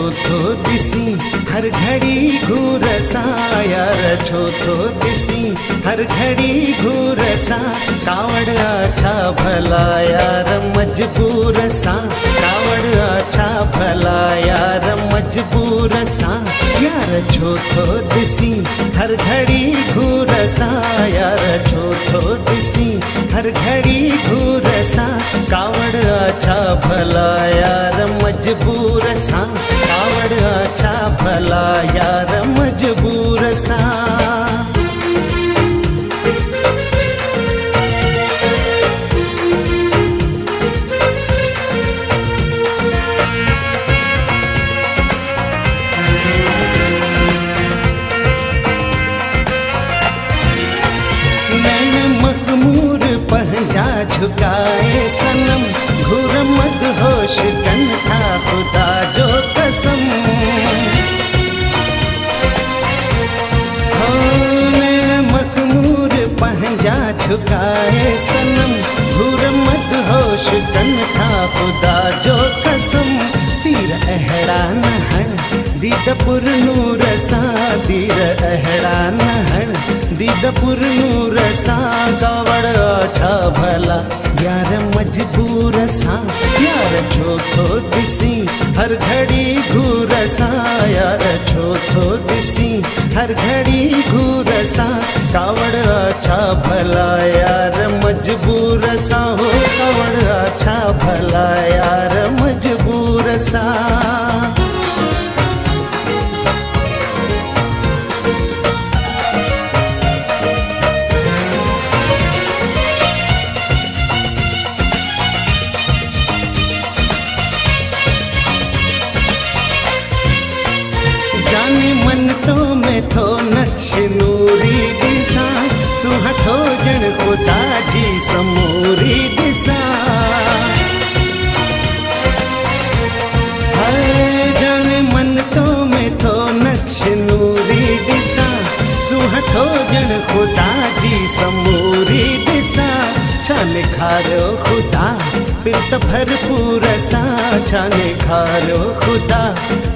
छो थो दिसी हर घड़ी घूर सा, यार छो थो दिसी हर घड़ी घूर सा, कावड़ अच्छा भला यार मजबूर सा, कावड़ अच्छा भला यार मजबूर सा, यार छो थो दिसी हर घड़ी घूर सा, यार छो थो दिसी हर घड़ी घूर सा, कावड़ अच्छा भला यार मजबूर सा, कावड़ अच्छा भला यार मजबूर सा। पंजा झुकाए सनम घूर मद होश कन था खुदा जो कसम, हो मैं मखमूर पंजा झुकाए सनम घूर मद होश कन था खुदा जो कसम, तीर अहड़ा नहण दीदपुर नूर सा, तीर अहड़ा नहण दीदपुर नूर सा, कावड़ अच्छा भला यार मजबूर सा, यार छो थो दिसी हर घड़ी घूर सा, यार छो थो दिसी हर घड़ी घूर सा, कावड़ अच्छा भला यार मजबूर सा, हो कावड़ अच्छा भला यार मजबूर सा। जाने मन तो मैं थो नक्श नूरी दिसा, सुहा थो जन खुदा जी समूरी दिसा, जाने मन तो मैं थो नक्श नूरी दिसा, सुहा थो जन खुदा जी समूरी दिसा, छाने खारो खुदा फिर तो भरपूर सा, छाने खारो खुदा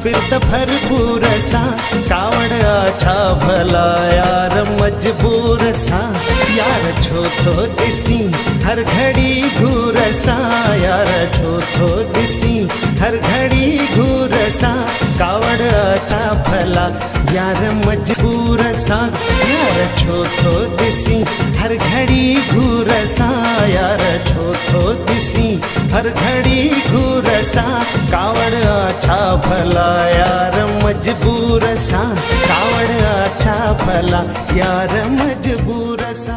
फिर तो भरपूर सा, कावड़ अच्छा भला यार मजबूर सा, यार छो थो दिसी हर घड़ी घूर सा, यार छो थो दिसी हर घड़ी घूर सा, कावड़ अच्छा भला यार मजबूर सा, यार छो थो दिसी हर घड़ी घूर सा, यार छो थो दिसी हर घड़ी घूर सा, कावड़ अच्छा भला यार मजबूर सा, कावड़ अच्छा भला यार मजबूर सा।